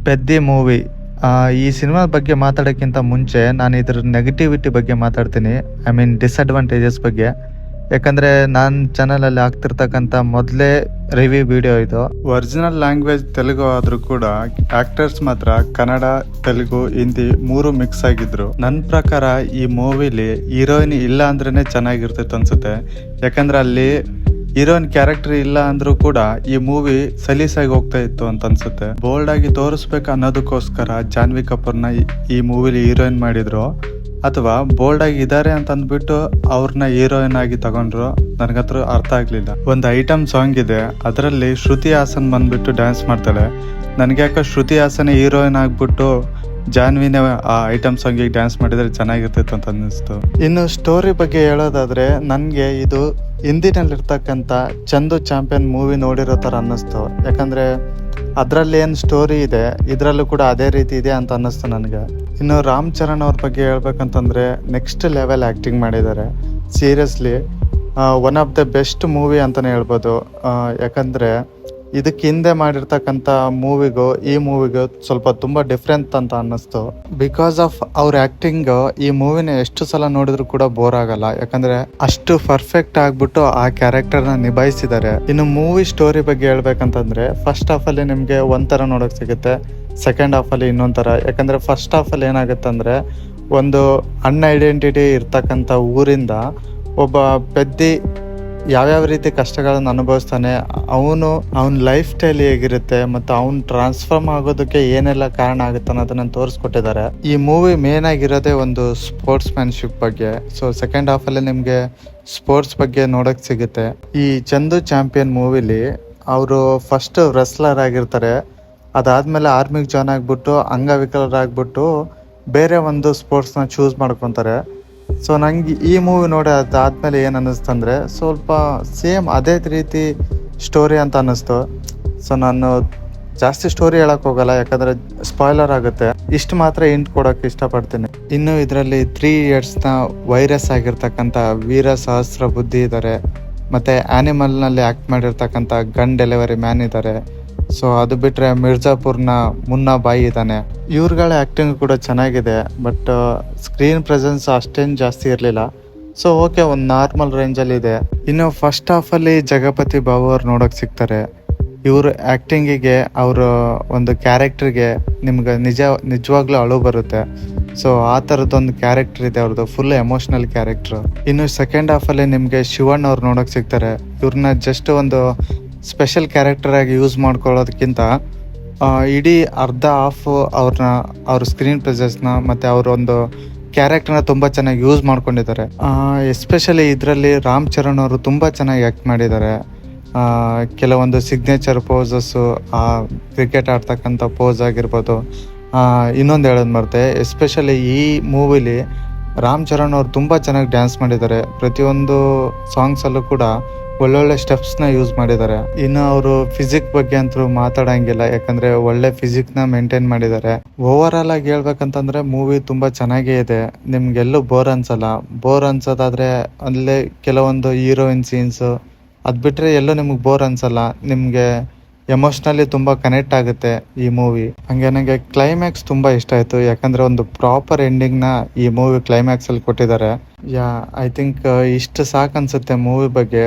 ಪೆದ್ದಿ movie. ಈ cinema ಬಗ್ಗೆ ಮಾತಾಡೋಕ್ಕಿಂತ ಮುಂಚೆ ನಾನು ಇದ್ರ ನೆಗೆಟಿವಿಟಿ ಬಗ್ಗೆ ಮಾತಾಡ್ತೀನಿ. ಐ ಮೀನ್ ಡಿಸ್ಅಡ್ವಾಂಟೇಜಸ್ ಬಗ್ಗೆ. ಯಾಕಂದರೆ ನಾನು ಚಾನಲಲ್ಲಿ ಆಗ್ತಿರ್ತಕ್ಕಂಥ ಮೊದಲೇ ರಿವ್ಯೂ ವಿಡಿಯೋ ಇದು. ಒರಿಜಿನಲ್ ಲ್ಯಾಂಗ್ವೇಜ್ ತೆಲುಗು ಆದರೂ ಕೂಡ ಆ್ಯಕ್ಟರ್ಸ್ ಮಾತ್ರ ಕನ್ನಡ, ತೆಲುಗು, ಹಿಂದಿ 3 ಮಿಕ್ಸ್ ಆಗಿದ್ರು. ನನ್ನ ಪ್ರಕಾರ ಈ ಮೂವಿಲಿ ಹೀರೋಯಿನ್ ಇಲ್ಲ ಅಂದ್ರೇ ಚೆನ್ನಾಗಿರ್ತಿತ್ತು ಅನ್ಸುತ್ತೆ. ಯಾಕಂದರೆ ಅಲ್ಲಿ ಹೀರೋಯಿನ್ ಕ್ಯಾರೆಕ್ಟರ್ ಇಲ್ಲ ಅಂದ್ರೂ ಕೂಡ ಈ ಮೂವಿ ಸಲೀಸಾಗಿ ಹೋಗ್ತಾ ಇತ್ತು ಅಂತ ಅನ್ಸುತ್ತೆ. ಬೋಲ್ಡ್ ಆಗಿ ತೋರಿಸ್ಬೇಕು ಅನ್ನೋದಕ್ಕೋಸ್ಕರ ಜಾನ್ವಿ ಕಪೂರ್ನ ಈ ಮೂವಿಲಿ ಹೀರೋಯಿನ್ ಮಾಡಿದ್ರು, ಅಥವಾ ಬೋಲ್ಡ್ ಆಗಿ ಇದ್ದಾರೆ ಅಂತ ಅಂದ್ಬಿಟ್ಟು ಅವ್ರನ್ನ ಹೀರೋಯಿನ್ ಆಗಿ ತಗೊಂಡ್ರು, ನನಗತ್ರ ಅರ್ಥ ಆಗ್ಲಿಲ್ಲ. ಒಂದು ಐಟಮ್ ಸಾಂಗ್ ಇದೆ, ಅದರಲ್ಲಿ ಶ್ರುತಿ ಹಾಸನ್ ಬಂದ್ಬಿಟ್ಟು ಡ್ಯಾನ್ಸ್ ಮಾಡ್ತಾಳೆ. ನನಗೆ ಯಾಕೆ ಶ್ರುತಿ ಹಾಸನ್ ಹೀರೋಯಿನ್ ಆಗ್ಬಿಟ್ಟು ಜಾನ್ವಿನೇ ಆ ಐಟಮ್ ಸಾಂಗಿಗೆ ಡ್ಯಾನ್ಸ್ ಮಾಡಿದರೆ ಚೆನ್ನಾಗಿರ್ತಿತ್ತು ಅಂತ ಅನ್ನಿಸ್ತು. ಇನ್ನು ಸ್ಟೋರಿ ಬಗ್ಗೆ ಹೇಳೋದಾದ್ರೆ ನನಗೆ ಇದು ಹಿಂದಿನಲ್ಲಿರ್ತಕ್ಕಂಥ ಚಂದು ಚಾಂಪಿಯನ್ ಮೂವಿ ನೋಡಿರೋ ಥರ ಅನ್ನಿಸ್ತು. ಯಾಕಂದರೆ ಅದರಲ್ಲಿ ಏನು ಸ್ಟೋರಿ ಇದೆ ಇದರಲ್ಲೂ ಕೂಡ ಅದೇ ರೀತಿ ಇದೆ ಅಂತ ಅನ್ನಿಸ್ತು ನನಗೆ. ಇನ್ನು ರಾಮ್ ಚರಣ್ ಅವ್ರ ಬಗ್ಗೆ ಹೇಳ್ಬೇಕಂತಂದರೆ ನೆಕ್ಸ್ಟ್ ಲೆವೆಲ್ ಆ್ಯಕ್ಟಿಂಗ್ ಮಾಡಿದ್ದಾರೆ. Seriously one of the best movie ಅಂತಲೇ ಹೇಳ್ಬೋದು. ಯಾಕಂದರೆ ಇದಕ್ಕೆ ಹಿಂದೆ ಮಾಡಿರ್ತಕ್ಕಂಥ ಮೂವಿಗೂ ಈ ಮೂವಿಗೂ ಸ್ವಲ್ಪ ತುಂಬ ಡಿಫ್ರೆಂಟ್ ಅಂತ ಅನ್ನಿಸ್ತು. ಬಿಕಾಸ್ ಆಫ್ ಅವ್ರ ಆ್ಯಕ್ಟಿಂಗ್ ಈ ಮೂವಿನ ಎಷ್ಟು ಸಲ ನೋಡಿದ್ರು ಕೂಡ ಬೋರ್ ಆಗಲ್ಲ. ಯಾಕಂದರೆ ಅಷ್ಟು ಪರ್ಫೆಕ್ಟ್ ಆಗಿಬಿಟ್ಟು ಆ ಕ್ಯಾರೆಕ್ಟರ್ನ ನಿಭಾಯಿಸಿದ್ದಾರೆ. ಇನ್ನು ಮೂವಿ ಸ್ಟೋರಿ ಬಗ್ಗೆ ಹೇಳ್ಬೇಕಂತಂದರೆ ಫಸ್ಟ್ ಹಾಫಲ್ಲಿ ನಿಮಗೆ ಒಂಥರ ನೋಡೋಕೆ ಸಿಗುತ್ತೆ, ಸೆಕೆಂಡ್ ಹಾಫಲ್ಲಿ ಇನ್ನೊಂದು ಥರ. ಯಾಕಂದರೆ ಫಸ್ಟ್ ಹಾಫಲ್ಲಿ ಏನಾಗುತ್ತೆ ಅಂದರೆ ಒಂದು ಅನ್ಐಡೆಂಟಿಟಿ ಇರ್ತಕ್ಕಂಥ ಊರಿಂದ ಒಬ್ಬ ಪೆದ್ದಿ ಯಾವ್ಯಾವ ರೀತಿ ಕಷ್ಟಗಳನ್ನು ಅನುಭವಿಸ್ತಾನೆ, ಅವನ ಲೈಫ್ ಸ್ಟೈಲ್ ಹೇಗಿರುತ್ತೆ ಮತ್ತು ಅವ್ನು ಟ್ರಾನ್ಸ್ಫಾರ್ಮ್ ಆಗೋದಕ್ಕೆ ಏನೆಲ್ಲ ಕಾರಣ ಆಗುತ್ತೆ ಅನ್ನೋದನ್ನ ತೋರಿಸ್ಕೊಟ್ಟಿದ್ದಾರೆ. ಈ ಮೂವಿ ಮೇನ್ ಆಗಿರೋದೇ ಒಂದು ಸ್ಪೋರ್ಟ್ಸ್ ಮ್ಯಾನ್ಶಿಪ್ ಬಗ್ಗೆ. ಸೊ ಸೆಕೆಂಡ್ ಹಾಫಲ್ಲಿ ನಿಮಗೆ ಸ್ಪೋರ್ಟ್ಸ್ ಬಗ್ಗೆ ನೋಡೋಕೆ ಸಿಗುತ್ತೆ. ಈ ಚಂದು ಚಾಂಪಿಯನ್ ಮೂವಿಲಿ ಅವರು ಫಸ್ಟ್ ರೆಸ್ಲರ್ ಆಗಿರ್ತಾರೆ, ಅದಾದಮೇಲೆ ಆರ್ಮಿಗೆ ಜಾಯ್ನ್ ಆಗಿಬಿಟ್ಟು ಅಂಗವಿಕಲರಾಗ್ಬಿಟ್ಟು ಬೇರೆ ಒಂದು ಸ್ಪೋರ್ಟ್ಸ್ನ ಚೂಸ್ ಮಾಡ್ಕೊತಾರೆ. ಸೊ ನಂಗೆ ಈ ಮೂವಿ ನೋಡಿ ಅದಾದಮೇಲೆ ಏನು ಅನ್ನಿಸ್ತಂದರೆ ಸ್ವಲ್ಪ ಸೇಮ್ ಅದೇ ರೀತಿ ಸ್ಟೋರಿ ಅಂತ ಅನ್ನಿಸ್ತು. ಸೊ ನಾನು ಜಾಸ್ತಿ ಸ್ಟೋರಿ ಹೇಳಕ್ಕೆ ಹೋಗಲ್ಲ, ಯಾಕಂದರೆ ಸ್ಪಾಯ್ಲರ್ ಆಗುತ್ತೆ. ಇಷ್ಟು ಮಾತ್ರ ಇಂಟ್ ಕೊಡೋಕ್ಕೆ ಇಷ್ಟಪಡ್ತೀನಿ. ಇನ್ನು ಇದರಲ್ಲಿ 3 ಇಯರ್ಸ್ನ ವೈರಸ್ ಆಗಿರ್ತಕ್ಕಂಥ ವೀರ ಸಹಸ್ರ ಬುದ್ಧಿ ಇದ್ದಾರೆ, ಮತ್ತು ಆ್ಯನಿಮಲ್ನಲ್ಲಿ ಆ್ಯಕ್ಟ್ ಮಾಡಿರ್ತಕ್ಕಂಥ ಗನ್ ಡೆಲಿವರಿ ಮ್ಯಾನ್ ಇದ್ದಾರೆ. ಸೊ ಅದು ಬಿಟ್ಟರೆ ಮಿರ್ಜಾಪುರ್ನ ಮುನ್ನಾ ಬಾಯಿ ಇದ್ದಾನೆ. ಇವ್ರುಗಳ ಆ್ಯಕ್ಟಿಂಗ್ ಕೂಡ ಚೆನ್ನಾಗಿದೆ, ಬಟ್ ಸ್ಕ್ರೀನ್ ಪ್ರೆಸೆನ್ಸ್ ಅಷ್ಟೇನು ಜಾಸ್ತಿ ಇರಲಿಲ್ಲ. ಸೊ ಓಕೆ, ಒಂದು ನಾರ್ಮಲ್ ರೇಂಜಲ್ಲಿ ಇದೆ. ಇನ್ನು ಫಸ್ಟ್ ಹಾಫಲ್ಲಿ ಜಗಪತಿ ಬಾಬು ಅವ್ರು ನೋಡೋಕೆ ಸಿಗ್ತಾರೆ. ಇವರು ಆ್ಯಕ್ಟಿಂಗಿಗೆ, ಅವರ ಒಂದು ಕ್ಯಾರೆಕ್ಟ್ರಿಗೆ ನಿಮ್ಗೆ ನಿಜವಾಗ್ಲೂ ಅಳು ಬರುತ್ತೆ. ಸೊ ಆ ಥರದ್ದೊಂದು ಕ್ಯಾರೆಕ್ಟರ್ ಇದೆ ಅವ್ರದ್ದು, ಫುಲ್ ಎಮೋಷ್ನಲ್ ಕ್ಯಾರೆಕ್ಟ್ರು. ಇನ್ನು ಸೆಕೆಂಡ್ ಹಾಫಲ್ಲಿ ನಿಮಗೆ ಶಿವಣ್ಣ ಅವ್ರು ನೋಡೋಕೆ ಸಿಗ್ತಾರೆ. ಇವ್ರನ್ನ ಜಸ್ಟ್ ಒಂದು ಸ್ಪೆಷಲ್ ಕ್ಯಾರೆಕ್ಟರ್ ಆಗಿ ಯೂಸ್ ಮಾಡ್ಕೊಳ್ಳೋದಕ್ಕಿಂತ ಇಡೀ ಅರ್ಧ ಹಾಫ್ ಅವ್ರ ಸ್ಕ್ರೀನ್ ಪ್ರೆಸೆನ್ಸ್ನ ಮತ್ತು ಅವರೊಂದು ಕ್ಯಾರೆಕ್ಟರ್ನ ತುಂಬ ಚೆನ್ನಾಗಿ ಯೂಸ್ ಮಾಡ್ಕೊಂಡಿದ್ದಾರೆ. ಎಸ್ಪೆಷಲಿ ಇದರಲ್ಲಿ ರಾಮ್ ಚರಣ್ ಅವರು ತುಂಬ ಚೆನ್ನಾಗಿ ಆ್ಯಕ್ಟ್ ಮಾಡಿದ್ದಾರೆ. ಕೆಲವೊಂದು ಸಿಗ್ನೇಚರ್ ಪೋಸಸ್ಸು, ಕ್ರಿಕೆಟ್ ಆಡ್ತಕ್ಕಂಥ ಪೋಸ್ ಆಗಿರ್ಬೋದು. ಇನ್ನೊಂದು ಹೇಳೋದು ಮರ್ತೆ, ಎಸ್ಪೆಷಲಿ ಈ ಮೂವಿಲಿ ರಾಮ್ ಚರಣ್ ಅವರು ತುಂಬ ಚೆನ್ನಾಗಿ ಡ್ಯಾನ್ಸ್ ಮಾಡಿದ್ದಾರೆ. ಪ್ರತಿಯೊಂದು ಸಾಂಗ್ಸಲ್ಲೂ ಕೂಡ ಒಳ್ಳೊಳ್ಳೆ ಸ್ಟೆಪ್ಸ್ನ ಯೂಸ್ ಮಾಡಿದ್ದಾರೆ. ಇನ್ನು ಅವರು ಫಿಸಿಕ್ ಬಗ್ಗೆ ಅಂತೂ ಮಾತಾಡೋಂಗಿಲ್ಲ, ಯಾಕಂದರೆ ಒಳ್ಳೆ ಫಿಸಿಕ್ನ ಮೇಂಟೈನ್ ಮಾಡಿದ್ದಾರೆ. ಓವರ್ ಆಲ್ ಆಗಿ ಹೇಳ್ಬೇಕಂತಂದರೆ ಮೂವಿ ತುಂಬ ಚೆನ್ನಾಗೇ ಇದೆ. ನಿಮ್ಗೆಲ್ಲೂ ಬೋರ್ ಅನ್ಸಲ್ಲ. ಬೋರ್ ಅನ್ಸೋದಾದರೆ ಅಲ್ಲೇ ಕೆಲವೊಂದು ಹೀರೋಯಿನ್ ಸೀನ್ಸು, ಅದು ಬಿಟ್ಟರೆ ಎಲ್ಲೂ ನಿಮಗೆ ಬೋರ್ ಅನ್ಸಲ್ಲ. ನಿಮಗೆ ಎಮೋಷ್ನಲಿ ತುಂಬ ಕನೆಕ್ಟ್ ಆಗುತ್ತೆ ಈ ಮೂವಿ. ಹಾಗೆ ನನಗೆ ಕ್ಲೈಮ್ಯಾಕ್ಸ್ ತುಂಬ ಇಷ್ಟ ಆಯಿತು, ಯಾಕಂದರೆ ಒಂದು ಪ್ರಾಪರ್ ಎಂಡಿಂಗ್ನ ಈ ಮೂವಿ ಕ್ಲೈಮ್ಯಾಕ್ಸಲ್ಲಿ ಕೊಟ್ಟಿದ್ದಾರೆ. ಐ ಥಿಂಕ್ ಇಷ್ಟು ಸಾಕು ಅನಿಸುತ್ತೆ ಮೂವಿ ಬಗ್ಗೆ.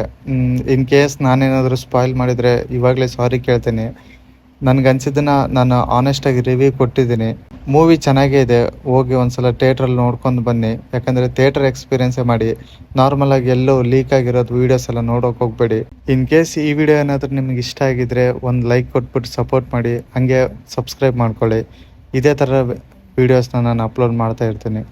ಇನ್ ಕೇಸ್ ನಾನೇನಾದರೂ ಸ್ಪಾಯ್ಲ್ ಮಾಡಿದರೆ ಇವಾಗಲೇ ಸಾರಿ ಕೇಳ್ತೀನಿ. ನನಗನ್ಸಿದ್ದನ್ನು ನಾನು ಆನೆಸ್ಟಾಗಿ ರಿವ್ಯೂ ಕೊಟ್ಟಿದ್ದೀನಿ. ಮೂವಿ ಚೆನ್ನಾಗೇ ಇದೆ, ಹೋಗಿ ಒಂದ್ಸಲ ಥಿಯೇಟ್ರಲ್ಲಿ ನೋಡ್ಕೊಂಡು ಬನ್ನಿ. ಯಾಕಂದರೆ ಥಿಯೇಟರ್ ಎಕ್ಸ್ಪೀರಿಯೆನ್ಸೇ ಮಾಡಿ. ನಾರ್ಮಲಾಗಿ ಎಲ್ಲೋ ಲೀಕ್ ಆಗಿರೋದು ವೀಡಿಯೋಸ್ ಎಲ್ಲ ನೋಡೋಕೆ ಹೋಗ್ಬೇಡಿ. ಇನ್ ಕೇಸ್ ಈ ವಿಡಿಯೋ ಏನಾದರೂ ನಿಮ್ಗೆ ಇಷ್ಟ ಆಗಿದ್ರೆ ಒಂದು ಲೈಕ್ ಕೊಟ್ಬಿಟ್ಟು ಸಪೋರ್ಟ್ ಮಾಡಿ, ಹಾಗೆ ಸಬ್ಸ್ಕ್ರೈಬ್ ಮಾಡ್ಕೊಳ್ಳಿ. ಇದೇ ಥರ ವೀಡಿಯೋಸ್ನ ನಾನು ಅಪ್ಲೋಡ್ ಮಾಡ್ತಾ ಇರ್ತೀನಿ.